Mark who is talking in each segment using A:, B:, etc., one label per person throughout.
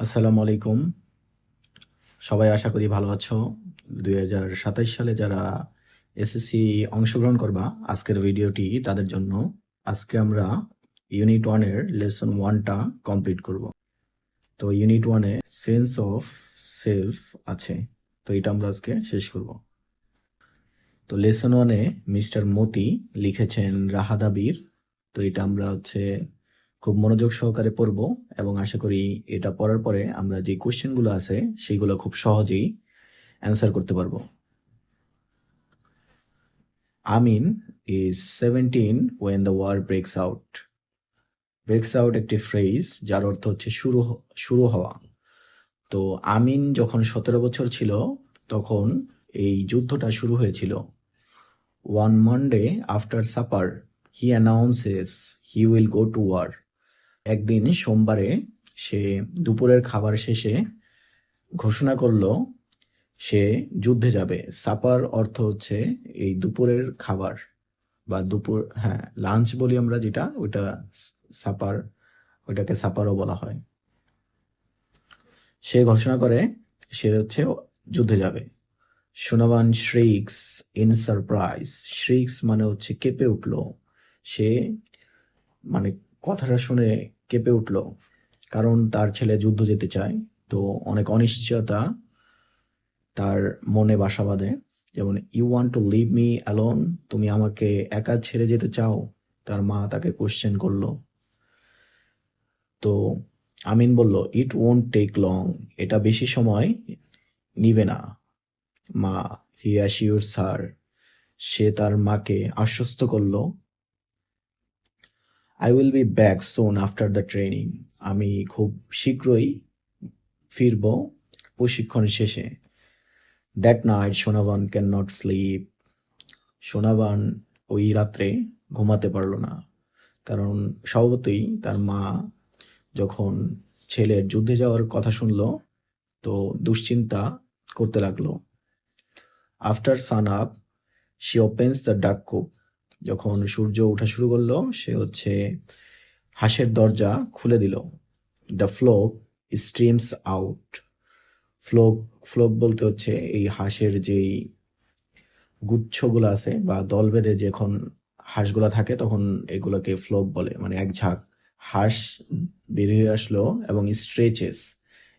A: আসসালামু আলাইকুম। সবাই আশা করি ভালো আছো। 2027 সালে যারা এসএসসি অংশগ্রহণ করবা, আজকের ভিডিওটি তাদের জন্য। আজকে আমরা ইউনিট 1 এর লেসন 1 টা কমপ্লিট করব। তো unit 1 a sense of self আছে। তো এটা আমরা আজকে শেষ করব। তো লেসন 1 এ মিস্টার মতি লিখেছেন রাহাদাবির। তো এটা আমরা খুব মনোযোগ সহকারে পড়বো এবং আশা করি এটা পড়ার পরে আমরা যে কোশ্চেনগুলো আছে সেগুলো খুব সহজেই অ্যান্সার করতে পারবো। Amin is 17 when the war breaks out. Breaks out একটি ফ্রেজ যার অর্থ হচ্ছে শুরু হওয়া। তো আমিন যখন 17 বছর ছিল তখন এই যুদ্ধটা শুরু হয়েছিল। One Monday after supper he announces he will go to war. একদিন সোমবারে সে দুপুরের খাবার শেষে ঘোষণা করলো সে যুদ্ধে যাবে। সাপার অর্থ হচ্ছে এই দুপুরের খাবার বা দুপুর, হ্যাঁ, লাঞ্চ বলি আমরা যেটা, ওইটা সাপার, ওইটাকে সাপারও বলা হয়। সে ঘোষণা করে সে যুদ্ধে যাবে। Sonaban শ্রিক্স in surprise. শ্রিক্স মানে হচ্ছে কেঁপে উঠলো। সে মানে কথাটা শুনে কেঁপে উঠলো, কারণ তার ছেলে যুদ্ধ যেতে চায়। তো অনেক অনিশ্চয়তা তার মনে বাসা বাঁধে। যেমন you want to leave me alone, তুমি আমাকে একা ছেড়ে যেতে চাও? তার মা তাকে কোশ্চেন করলো। তো আমিন বলল ইট ওয়ন্ট টেক লং, এটা বেশি সময় নিবে না। মা, হি অ্যাসিউরস হার, সে তার মাকে আশ্বস্ত করলো। I will be back soon after the training, আমি খুব শীঘ্রই ফিরবো প্রশিক্ষণ শেষে। That night Sonaban can not slip, Sonaban ওই রাত্রে ঘুমাতে পারলো না, কারণ স্বভাবতই তার মা যখন ছেলের যুদ্ধে যাওয়ার কথা শুনলো তো দুশ্চিন্তা করতে লাগলো। After San up she opens the ডাক কুপ, যখন সূর্য ওঠা শুরু করলো সে হাঁসের দরজা খুলে দিল। The flock streams out. Flock, flock বলতে হচ্ছে এই হাঁসের যেই গুচ্ছগুলো আছে বা দল বেঁধে যখন হাঁসগুলা থাকে তখন এগুলোকে ফ্লোক বলে, মানে এক ঝাঁক হাঁস বেরিয়ে আসলো এবং স্ট্রেচেস।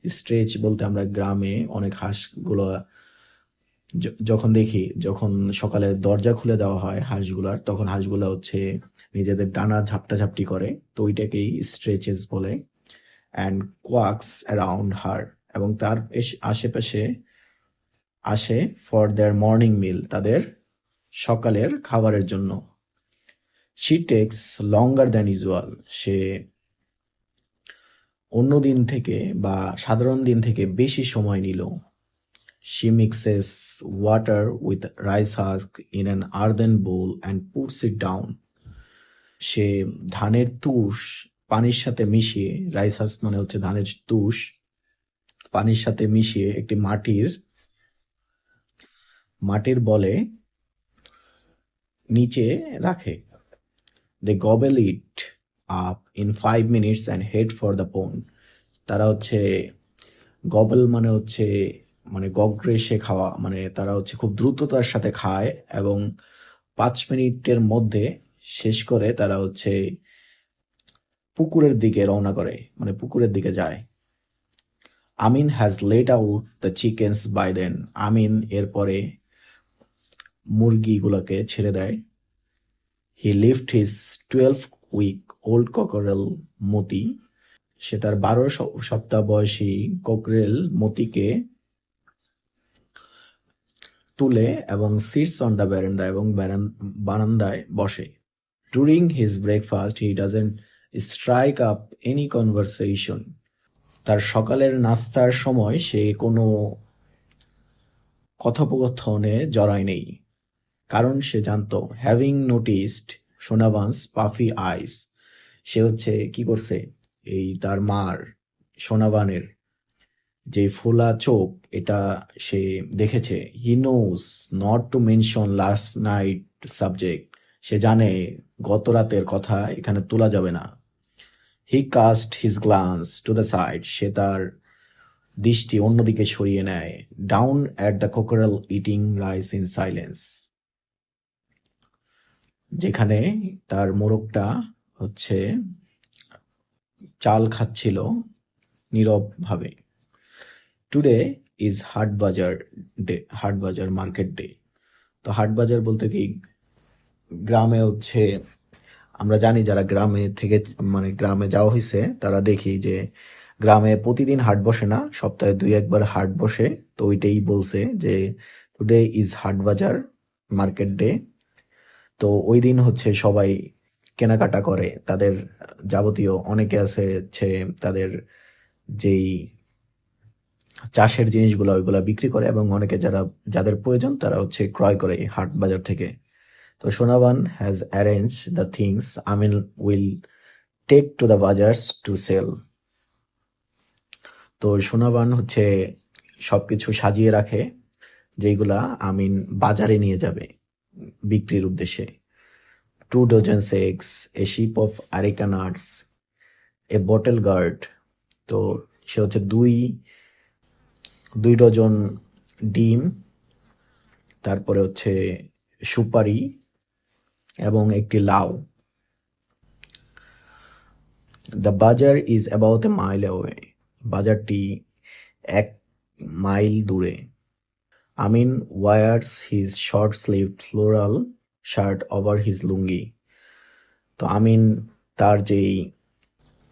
A: স্ট্রেচ বলতে আমরা গ্রামে অনেক হাঁসগুলো যখন দেখি, যখন সকালে দরজা খুলে দেওয়া হয় হাঁসগুলার, তখন হাঁসগুলা নিজেদের ডানা ঝাপটা ঝাপটি করে, তো ওইটাকেই স্ট্রেচেস বলে। অ্যান্ড কোয়াক্স অ্যারাউন্ড হার, এবং তার আশেপাশে আসে ফর দেয়ার মর্নিং মিল, তাদের সকালের খাবারের জন্য। She takes longer than usual, সে অন্য দিন থেকে বা সাধারণ দিন থেকে বেশি সময় নিল। She mixes water with rice husk in an earthen bowl and puts it down. সে ধানের তুষ পানির সাথে মিশিয়ে, রাইস হাস্ক মানে হচ্ছে ধানের তুষ, পানির সাথে মিশিয়ে একটি মাটির বলে নিচে রাখে। They gobble it up in 5 minutes and head for the pond. তারা গবেল মানে মানে গগ্রেসে খাওয়া, মানে তারা খুব দ্রুততার সাথে খায় এবং 5 মিনিটের মধ্যে শেষ করে তারা পুকুরের দিকে রওনা করে, মানে পুকুরের দিকে যায়। Amin has let out the chickens by then, Amin এরপরে মুরগিগুলোকে ছেড়ে দেয়। He lift his 12 week old cockerel Moti, সে তার 12 সপ্তাহ বয়সী কোকরেল মতিকে তুলে এবং সিটস অন দ্য ব্যারান্দা, এবং বারান্দায় বসে। During his breakfast he doesn't strike up any conversation, তার সকালের নাস্তার সময় সে কোনো কথোপকথনে জড়ায় নেই, কারণ সে জানতো, হ্যাভিং নোটিসড সোনাবানস পাফি আইস, সে কি করছে, এই তার মার, সোনাবানের যে ফোলা চোখ, এটা সে দেখেছে। He knows not to mention last night subject, সে জানে গত রাতের কথা এখানে তোলা যাবে না। He cast his glance to the side, সে তার দৃষ্টি অন্যদিকে সরিয়ে নেয়। Down at the cockerel eating rice in silence, যেখানে তার মোরগটা হচ্ছে চাল খাচ্ছিল নীরব ভাবে। টুডে ইজ হাট বাজার ডে, হাট বাজার মার্কেট ডে। তো হাট বাজার বলতে কি, গ্রামে হচ্ছে আমরা জানি যারা গ্রামে থেকে মানে গ্রামে যাওয়া হয়েছে তারা দেখি যে গ্রামে প্রতিদিন হাট বসে না, সপ্তাহে 2-1 বার হাট বসে। তো ওইটাই বলছে যে টুডে ইজ হাট বাজার মার্কেট ডে। তো ওই দিন হচ্ছে সবাই কেনাকাটা করে তাদের যাবতীয়, অনেকে আছে হচ্ছে তাদের যেই চাষের জিনিসগুলো ওইগুলা বিক্রি করে, এবং অনেকে যাদের প্রয়োজন তারা হচ্ছে ক্রয় করে এই হাট বাজার থেকে। তো Sonaban has arrange the things Amin will take to the bazaars to sell. তো সোনাবান হচ্ছে সবকিছু সাজিয়ে রাখে যেগুলা আমিন বাজারে নিয়ে যাবে বিক্রির উদ্দেশ্যে। 2 dozen eggs, a sheep of areca nuts, a bottle gourd। তো সে হচ্ছে দুই ডজন ডিম, তারপরে হচ্ছে সুপারি এবং একটি লাউ। The bazaar is about a mile away, বাজারটি 1 মাইল দূরে। Amin wears his short sleeved floral shirt over his lungi. তো আমিন তার যেই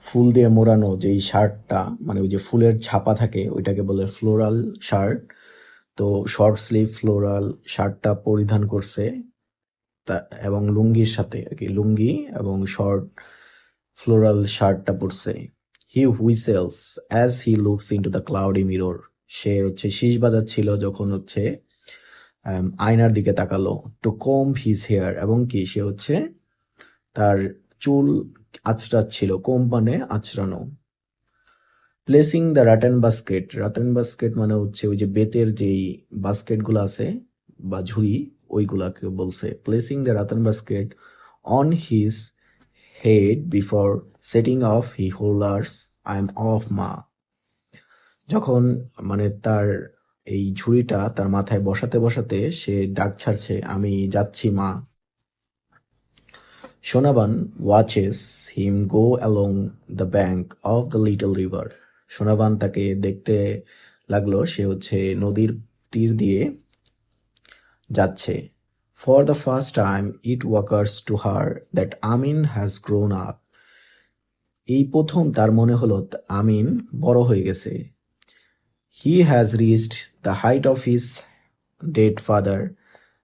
A: ফুল দিয়ে মোড়ানো যেই শার্টটা, মানে ওই যে ফুলের ছাপা থাকে ওইটাকে বলে ফ্লোরাল শার্ট। তো শর্ট স্লিভ ফ্লোরাল শার্টটা পরিধান করছে এবং লুঙ্গির সাথে আর কি, লুঙ্গি এবং শর্ট ফ্লোরাল শার্টটা পরছে। He whistles as he looks into the cloudy mirror, সে হচ্ছে শীষ বাজাচ্ছিল যখন হচ্ছে আয়নার দিকে তাকালো। টু কোম্ব হিজ হেয়ার, এবং কি সে হচ্ছে তার চুল আঁচড়াচ্ছিল, কোম্ব মানে আঁচড়ানো। Placing the rotten basket, রাটেন basket মানে হচ্ছে ওই যে বেতের যেই বাস্কেট গুলো আছে বা ঝুড়ি ওইগুলাকে বলছে। Placing the rotten basket on his head before setting off he hollers I'm off ma, যখন মানে তার এই ঝুড়িটা তার মাথায় বসাতে বসাতে সে ডাক ছাড়ছে, আমি যাচ্ছি মা। Sonaban watches him go along the bank of the little river, Sonaban তাকে দেখতে লাগলো, সে হচ্ছে নদীর তীর দিয়ে যাচ্ছে। For the first time it occurs to her that Amin has grown up, এই প্রথম তার মনে হলো আমিন বড় হয়ে গেছে। He has reached the height of his dead father,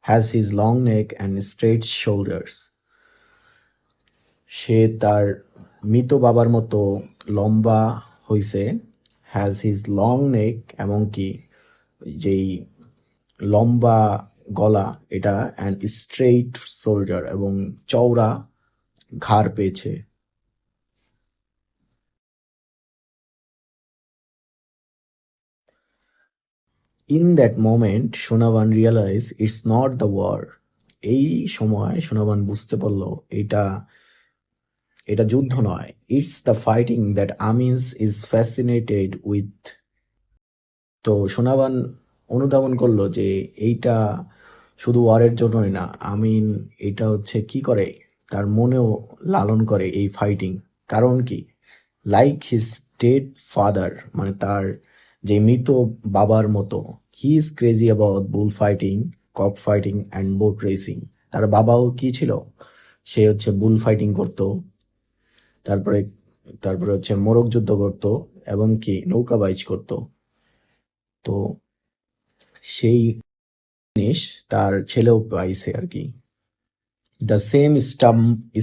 A: has his long neck and straight shoulders, সে তার মৃত বাবার মতো লম্বা হইছে। হ্যাজ হিজ লং নেক, এমনকি যেই লম্বা গলা এটা, অ্যান্ড স্ট্রেইট শোল্ডার, এবং চওড়া ঘাড় পেয়েছে। In that moment Sonaban realize it's not the war, এই সময় সোনাবান বুঝতে পারলো এটা যুদ্ধ নয়। It's the fighting that Amin's is fascinated with. তো সোনাবান অনুধাবন করলো যে এইটা শুধু ওয়ারের জন্যই না, আমিন এটা হচ্ছে কি করে, তার মনেও লালন করে এই ফাইটিং। কারণ কি, লাইক হিজ ডেড ফাদার, মানে তার যে মৃত বাবার মতো, he is crazy about bull fighting, cock fighting and boat racing. তার বাবাও কি ছিল, সে হচ্ছে বুল ফাইটিং করতো, তারপরে তারপরে হচ্ছে মোরগ যুদ্ধ করতো, এবং কি নৌকা বাইচ করতো। তো সেই জিনিস তার ছেলেও পাইছে আর কি। দ্য সেম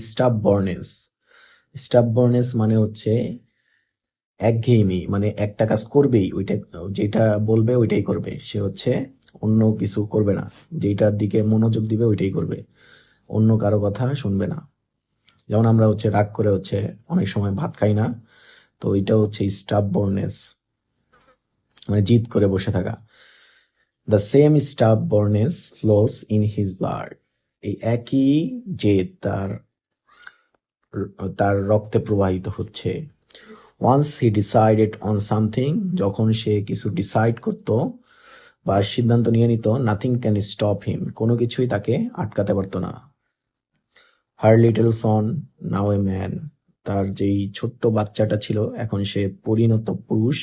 A: স্টাববর্নেস, স্টাববর্নেস মানে হচ্ছে একঘেয়েমি, মানে একটা কাজ করবেই, ওইটা যেটা বলবে ওইটাই করবে, সে হচ্ছে অন্য কিছু করবে না, যেটার দিকে মনোযোগ দিবে ওইটাই করবে, অন্য কারো কথা শুনবে না। যেমন আমরা হচ্ছে রাগ করে হচ্ছে অনেক সময় ভাত খাই না, তো এটা হচ্ছে স্টাববর্নেস, মানে জিদ করে বসে থাকা। The same stubbornness flows in his blood, এই একই জেদ তার রক্তে প্রবাহিত হচ্ছে। Once he decided on something, যখন সে কিছু ডিসাইড করতো বা সিদ্ধান্ত নিয়ে নিত, nothing can stop him, কোনো কিছুই তাকে আটকাতে পারতো না। Her little son, now a man, তার যেই ছোট্ট বাচ্চাটা ছিল এখন সে পরিণত পুরুষ।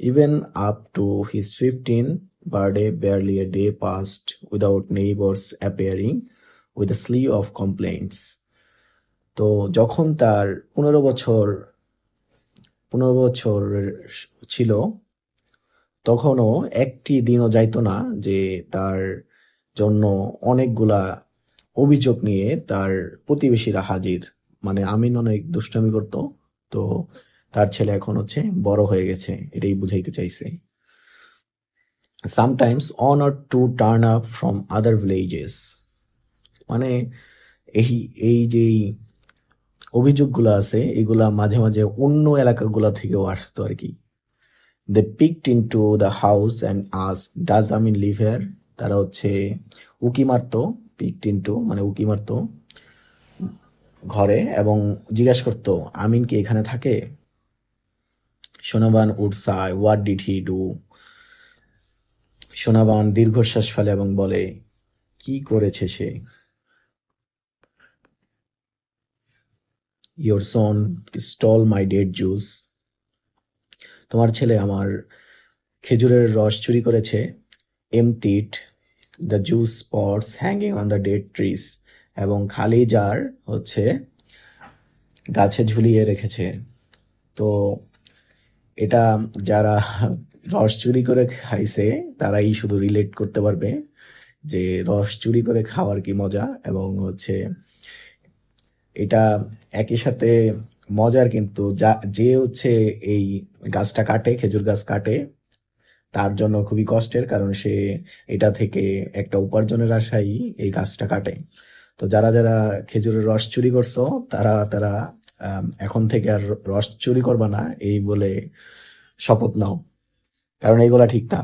A: Even up to his 15th birthday, barely a day passed without neighbors appearing with a slew of complaints. তো যখন তার 15 বছর ছিল, তখনও একটি দিনও যাইতো না যে তার জন্য অনেকগুলা অভিযোগ নিয়ে তার প্রতিবেশীরা হাজির। মানে আমিন অনেক দুষ্টামি করতো, তো তার ছেলে এখন হচ্ছে বড় হয়ে গেছে, এটাই বুঝাইতে চাইছে। Sometimes one or two turn up from other villages, মানে এই এই যে অভিযোগগুলো আছে এগুলা মাঝে মাঝে অন্য এলাকাগুলা থেকেও আসতো আর কি। They peeked into the house and asked, does Amin live here? তারা হচ্ছে উকি মারতো, peeked into মানে উকি মারতো ঘরে এবং জিজ্ঞাসা করতো আমিন কি এখানে থাকে? Sonaban would sigh, what did he do? Sonaban দীর্ঘশ্বাস ফেলে এবং বলে, কি করেছে সে? Your son stole my date juice. তোমার ছেলে আমার খেজুরের রস চুরি করেছে। Emptied the juice pots hanging on the dead trees, এবং খালি জার হচ্ছে গাছে ঝুলিয়ে রেখেছে। তো এটা যারা রস চুরি করে খাইছে তারাই শুধু রিলেট করতে পারবে যে রস চুরি করে খাওয়ার কি মজা, এবং হচ্ছে এটা একই সাথে মজার, কিন্তু যে হচ্ছে এই গাছটা কাটে, খেজুর গাছ কাটে, তার জন্য খুবই কষ্টের, কারণ সে এটা থেকে একটা উপার্জনের আশায় এই গাছটা কাটে। তো যারা যারা খেজুরের রস চুরি করছো তারা তারা এখন থেকে আর রস চুরি করবা না এই বলে শপথ নাও, কারণ এইগুলা ঠিক না।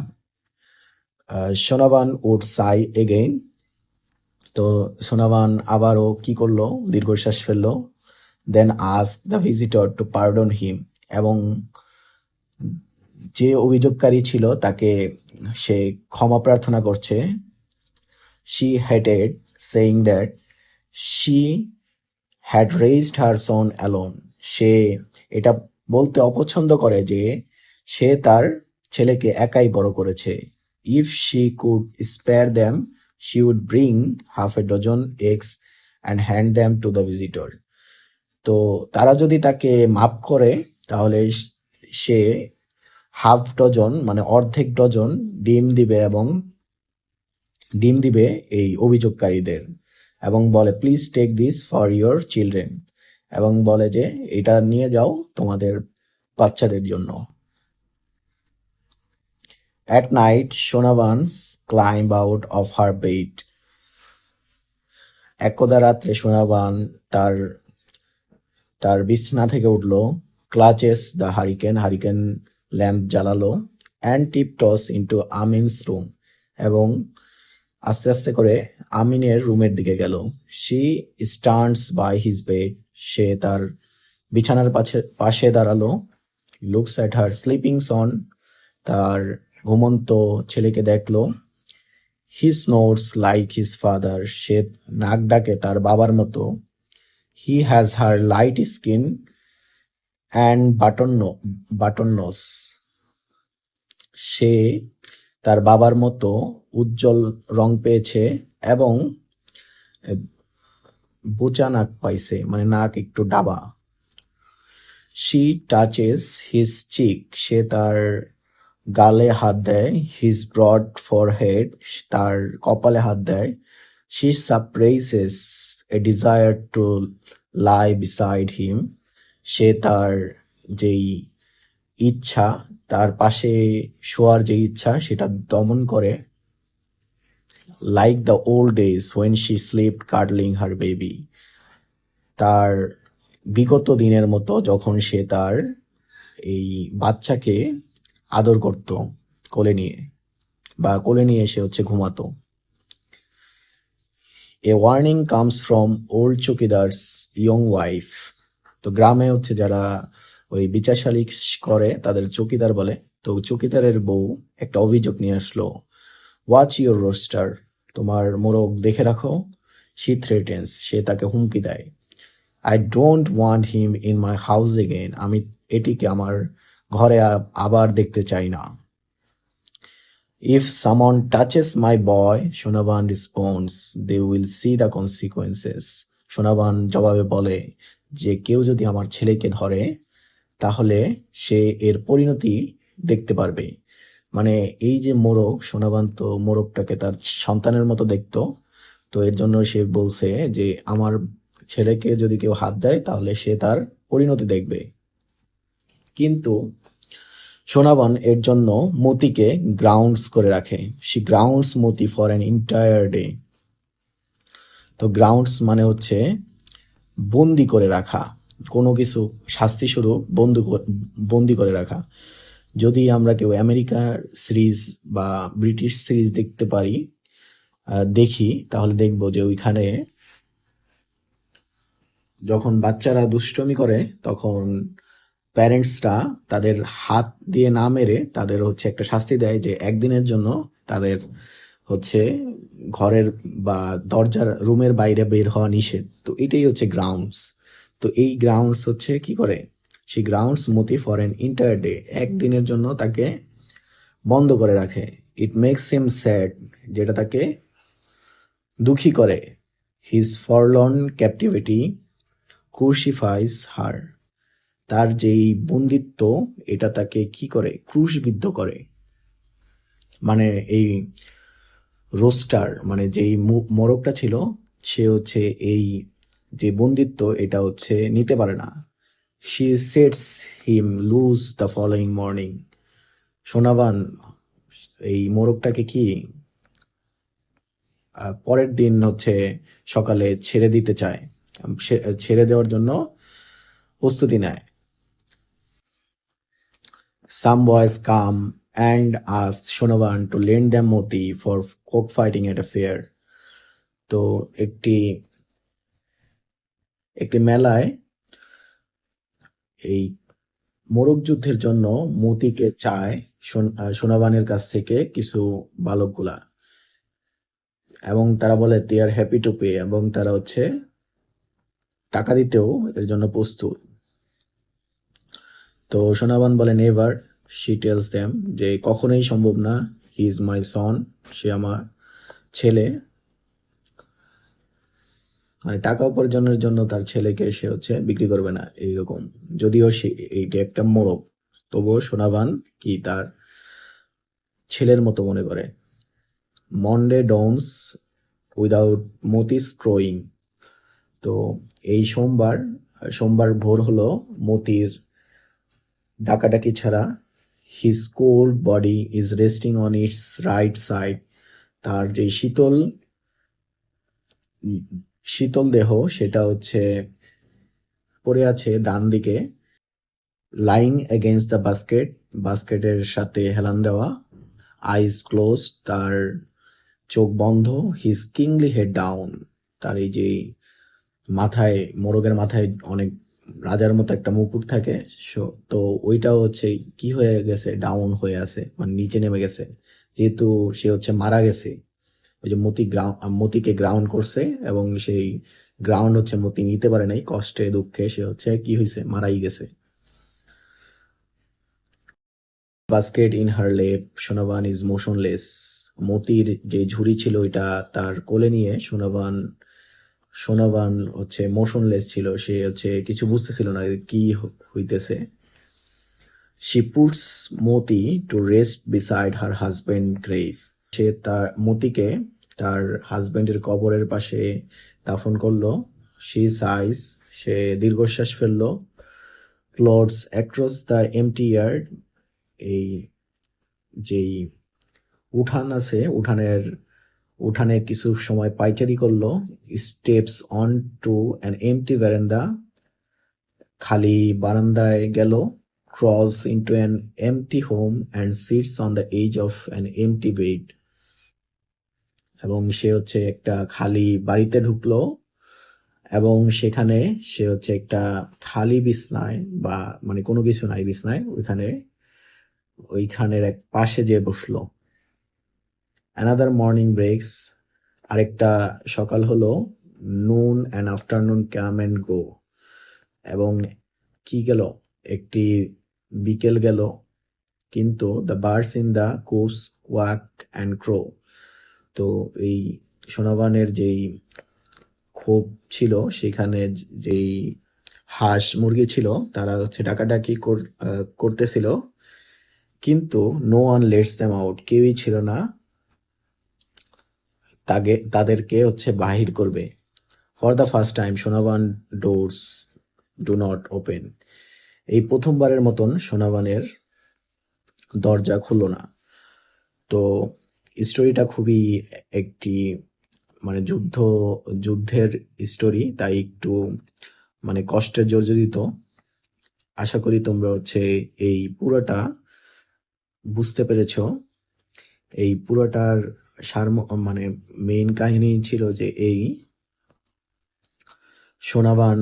A: সোনাবান উড সাই এগেইন, তো সোনাবান আবারও কি করলো, দীর্ঘশ্বাস ফেললো। Then ask the visitor to pardon him, এবং যে অভিযোগকারী ছিল তাকে সে ক্ষমা প্রার্থনা করছে। She hated saying that she had raised her son alone. সে এটা বলতে অপছন্দ করে যে সে তার ছেলেকে একাই বড় করেছে। If she could spare them, she would bring half a dozen eggs and hand them to the visitor. তো তারা যদি তাকে মাফ করে তাহলে সে হাফ ডজন মানে অর্ধেক ডজন ডিম দিবে এই অভিযোগকারীদের, এবং বলে please take this for your children, এবং বলে যে এটা নিয়ে যাও তোমাদের বাচ্চাদের জন্য। At night, Shonavans climb out of her bed. একদা রাত্রে সোনাবান তার বিছানা থেকে উঠলো, ক্লাচেস দ্য হারিকেন ল্যাম্প জ্বালালো, and tiptoes into Amin's room, এবং আস্তে আস্তে করে আমিনের রুমের দিকে গেল। She stands by his bed, সে তার বিছানার পাশে দাঁড়ালো। Looks at her sleeping son, তার ঘুমন্ত ছেলেকে দেখলো। He snores like his father, সে নাক ডাকে তার বাবার মতো। He has her light skin and button nose, সে তার বাবার মতো উজ্জ্বল রং পেয়েছে এবং বোচা নাক পাইছে, মানে নাক একটু ডাবা। শি টাচেস হিজ চিক, সে তার গালে হাত দেয়। হিজ ব্রড ফরহেড, তার কপালে হাত দেয়। She suppresses a desire to lie beside him, সে তার যেই ইচ্ছা, তার পাশে শোয়ার যে ইচ্ছা সেটা দমন করে। Like the old days when she slipped cuddling her baby, তার বিগত দিনের মতো যখন সে তার এই বাচ্চাকে আদর করত কোলে নিয়ে সে হচ্ছে ঘুমাতো। A warning comes from old chowkidar's young wife, তো গ্রামে হচ্ছে যারা ওই বিচার সালিশ করে, তাদের চৌকিদার বলে। তো চৌকিদারের বউ একটা অভিযোগ নিয়ে আসলো, ওয়াচ ইউর রোস্টার, তোমার মোরগ দেখে রাখো। শি থ্রেটেন্স, সে তাকে হুমকি দেয়। I don't want him in my house again, আমি এটিকে আমার ঘরে আবার দেখতে চাই না। If someone touches my boy, Sonaban response, they will see the consequences. Sonaban জবাবে বলে যে কেউ যদি আমার ছেলেকে ধরে তাহলে সে এর পরিণতি দেখতে পারবে। মানে এই যে মোরগ, সোনাবান তো মোরগটাকে তার সন্তানের মতো দেখতো। তো এর জন্য সে বলছে যে আমার ছেলেকে যদি কেউ হাত দেয় তাহলে সে তার পরিণতি দেখবে। কিন্তু সোনাবান এর জন্য মতিকে গ্রাউন্ডস করে রাখে। She grounds Moti for an entire day. তো গ্রাউন্ডস মানে হচ্ছে বন্দি করে রাখা, কোনো কিছু শাস্তি স্বরূপ বন্দি করে রাখা। যদি আমরা কেউ আমেরিকার সিরিজ বা ব্রিটিশ সিরিজ দেখতে পারি, দেখি, তাহলে দেখবো যে ওইখানে যখন বাচ্চারা দুষ্টমি করে তখন প্যারেন্টসরা তাদের হাত দিয়ে না মেরে তাদের হচ্ছে একটা শাস্তি দেয় যে একদিনের জন্য তাদের হচ্ছে ঘরের বা দরজার রুমের বাইরে বের হওয়া নিষেধ। তো এটাই হচ্ছে গ্রাউন্ডস। তো এই গ্রাউন্ডস হচ্ছে কি করে, সেই grounds Moti for N entire day, একদিনের জন্য তাকে বন্ধ করে রাখে। ইট মেক্স হিম স্যাড, যেটা তাকে দুঃখী করে। হিজ ফরলর্ন ক্যাপটিভিটি ক্রুশিফাইস হার, তার যেই বন্দিত্ব এটা তাকে কি করে, ক্রুশবিদ্ধ করে। মানে এই রোস্টার মানে যেই মোরগটা ছিল, সে হচ্ছে এই যে বন্দিত্ব এটা হচ্ছে নিতে পারে না। She sets him loose the following morning, Sonaban এই মোরগটাকে কি পরের দিন হচ্ছে সকালে ছেড়ে দিতে চায়, ছেড়ে দেওয়ার জন্য প্রস্তুতি নেয়। Some boys come and ask Shonavan to lend them moti for cockfighting at a fair. তো একটি একটি মেলায় এই মোরগ যুদ্ধের জন্য মতিকে চায় সোনাবানের কাছ থেকে কিছু বালকগুলা, এবং তারা বলে দে আর হ্যাপি টু পে, এবং তারা হচ্ছে টাকা দিতেও এর জন্য প্রস্তুত। তো সোনাবান বলে নেভার, শি টেলস দেম, যে কখনোই সম্ভব না। হি ইজ মাই সন, সে আমার ছেলে। মানে টাকা উপার্জনের জন্য তার ছেলেকে সে হচ্ছে বিক্রি করবে না এইরকম। যদিও সে এইটা একটা মোরগ, তবুও সোনাবান কি তার ছেলের মতো মনে করে। মন্ডে ডনস উইদাউট মতিস ক্রোয়িং, তো এই সোমবার ভোর হলো মতির ডাকাডাকি ছাড়া। His cold body is resting on it's right side, তার যে শীতল দেহ সেটা হচ্ছে পড়ে আছে ডান দিকে। লাইং এগেইনস্ট দ্য বাস্কেট, বাস্কেটের সাথে হেলান দেওয়া। আইজ ক্লোজ, তার চোখ বন্ধ। হিজ কিংলি হেড ডাউন, তার এই যে মাথায়, মোরগের মাথায় অনেক রাজার মতো একটা মুকুট থাকে, তো ওইটাও হচ্ছে কি হয়ে গেছে, ডাউন হয়ে আছে, মানে নিচে নেমে গেছে, যেহেতু সে হচ্ছে মারা গেছে। ওই যে মতিকে গ্রাউন্ড করছে, এবং সেই গ্রাউন্ড হচ্ছে মতি নিতে পারে নাই, কষ্টে দুঃখে সে হচ্ছে কি হয়েছে, মারাই গেছে। বাস্কেট ইন হার লেপ, সোনাবান ইজ মোশনলেস, মতির যে ঝুড়ি ছিল ওইটা তার কোলে নিয়ে সোনাবান হচ্ছে মোশনলেস ছিল, সে হচ্ছে কিছু বুঝতেছিল না কি হইতেছে। She puts Moti to rest beside her husband grave, সে তার মতিকে তার হাজবেন্ডের কবরের পাশে দাফন করলো। শি সাইজ, সে দীর্ঘশ্বাস ফেললো। Crosses across the empty yard, এই যেই উঠান আছে, উঠানে কিছু সময় পাইচারি করলো। Steps on to an empty verandah, খালি বারান্দায় গেল। Cross into an empty home and sits on the edge of an empty bed, এবং সে হচ্ছে একটা খালি বাড়িতে ঢুকলো এবং সেখানে সে হচ্ছে একটা খালি বিছনায় বা মানে কোনো কিছু নাই বিছনায় ওইখানের এক পাশে যেয়ে বসলো। অ্যানাদার মর্নিং ব্রেকস, আরেকটা সকাল হলো। Noon and afternoon come and go, এবং কি গেল, একটি বিকেল গেল, কিন্তু the birds in the coops walk and crow. তো এই সোনাবানের যেই ক্ষোভ ছিল সেখানে, যেই হাঁস মুরগি ছিল তারা হচ্ছে ডাকাডাকি করতেছিল, কিন্তু no one lets them out, কেউই ছিল না তাদেরকে হচ্ছে বাহির করবে। For the first time Sonaban doors do not open, এই প্রথমবারের মতন সোনাবানের দরজা খুললো না। তো স্টোরিটা খুবই একটি মানে যুদ্ধের স্টোরি, তাই একটু মানে কষ্টের জর্জরিত। আশা করি তোমরা হচ্ছে এই পুরোটা বুঝতে পেরেছো। এই পুরোটার মানে মেইন কাহিনী ছিল যে এই সোনাবান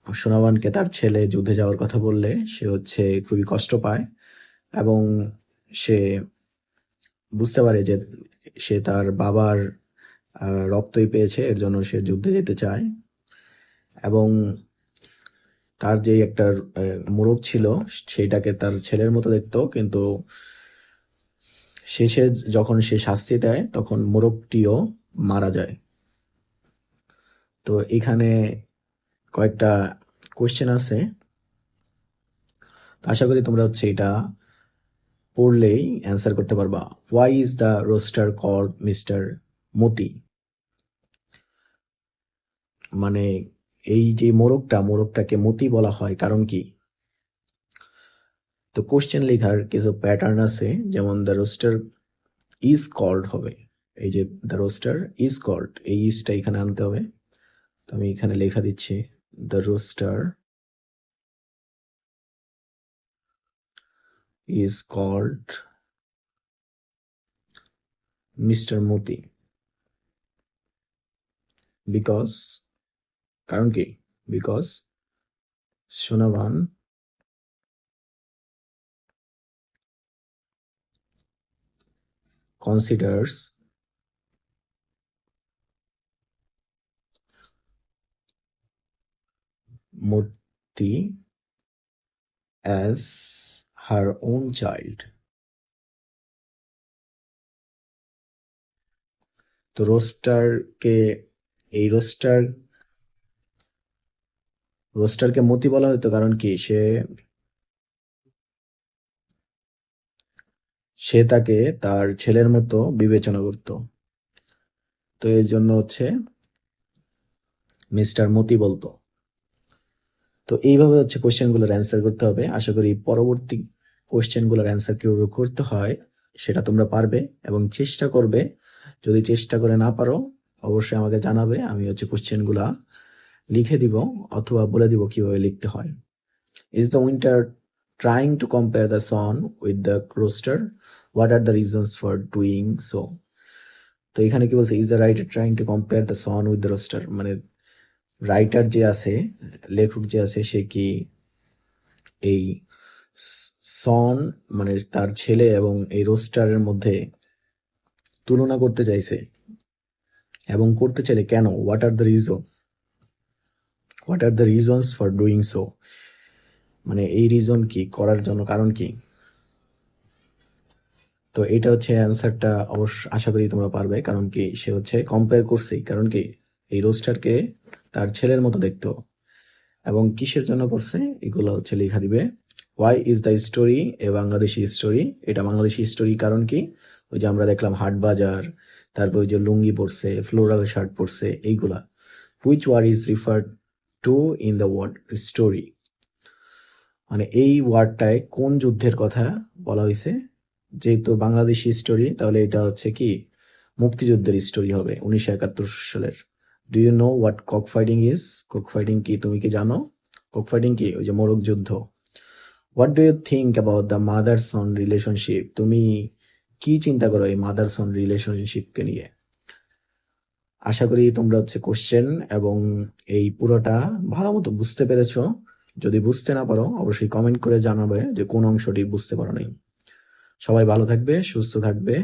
A: সোনাবানকে তার ছেলে যুদ্ধে যাওয়ার কথা বললে সে হচ্ছে খুবই কষ্ট পায়, এবং সে বুঝতে পারে যে সে তার বাবার রক্তই পেয়েছে, এর জন্য সে যুদ্ধে যেতে চায়। এবং তার যে একটা মোরগ ছিল সেইটাকে তার ছেলের মতো দেখতো, কিন্তু শেষে যখন সে শাস্তি দেয় তখন মোরগটিও মারা যায়। তো এখানে কয়েকটা কোয়েশ্চেন আছে, তো আশা করি তোমরা হচ্ছে এটা পড়লেই অ্যান্সার করতে পারবা। Why is the rooster called mister Moti, মানে এই যে মোরগটাকে মতি বলা হয় কারণ কি? তো কোশ্চেন লেখার কিছু প্যাটার্ন আছে, যেমন দ্য রোস্টার ইজ কল্ড হবে, এই যে দ্য রোস্টার ইজ কল্ড, এই ইজটা এখানে আনতে হবে। তো আমি এখানে লেখা দিচ্ছি, the rooster is called mister Moti because, কারণ কি? Because Sonaban considers Moti as her own child. তো রোস্টারকে এই রোস্টারকে মতি বলা হতো কারণ কি? সে তাকে তার ছেলের মতো বিবেচনা করত, তো এর জন্য হচ্ছে মিস্টার মতি বলতো। তো এইভাবে হচ্ছে কোশ্চেন গুলোর অ্যান্সার করতে হবে। আশা করি পরবর্তী কোশ্চেন গুলোর অ্যান্সার কিভাবে করতে হয় সেটা তোমরা পারবে এবং চেষ্টা করবে। যদি চেষ্টা করে না পারো অবশ্যই আমাকে জানাবে, আমি হচ্ছে কোশ্চেন গুলা লিখে দিব অথবা বলে দিব কিভাবে লিখতে হয়। Is the winter trying to compare the son with the rooster, what are the reasons for doing so. তো এখানে কি বলছে? Is the writer trying to compare the son with the rooster, মানে রাইটার যে আছে, লেখক যে আছে, সে কি এই সন মানে তার ছেলে এবং এই রোস্টারের মধ্যে তুলনা করতে চাইছে, এবং করতে চাইলে কেন? What are the reasons for doing so, মানে এই রিজন কি করার জন্য, কারণ কি? তো এটা হচ্ছে অ্যান্সারটা, অবশ্য আশা করি তোমরা পারবে। কারণ কি? সে হচ্ছে কম্পেয়ার করছেই, কারণ কি? এই রোস্টারকে তার ছেলের মতো দেখতো। এবং কিসের জন্য করছে এগুলো হচ্ছে লেখা দিবে। Why is the story A Bangladeshi story, এটা বাংলাদেশি স্টোরি কারণ কি? ওই যে আমরা দেখলাম হাট বাজার, তারপর ওই যে লুঙ্গি পরছে, ফ্লোরাল শার্ট পরছে, এইগুলা। Which word is referred to in the word story, মানে এই ওয়ার্ডটায় কোন যুদ্ধের কথা বলা হয়েছে? যেহেতু বাংলাদেশি স্টোরি, তাহলে এটা হচ্ছে কি মুক্তিযুদ্ধের স্টোরি হবে 1971 সালের। Do you know what cock fighting is? Cock fighting কি তুমি কি জানো? কক ফাইটিং কি? ওই যে মোরগ যুদ্ধ। What do you think about the mother son relationship, তুমি কি চিন্তা করো এই মাদার সন রিলেশনশিপকে নিয়ে? আশা করি তোমরা কোশ্চেন এবং এই পুরোটা ভালো মতো বুঝতে পেরেছো। যদি বুঝতে না পারো অবশ্যই কমেন্ট করে জানাবে যে কোন অংশটি বুঝতে পারো নাই। সবাই ভালো থাকবে, সুস্থ থাকবে।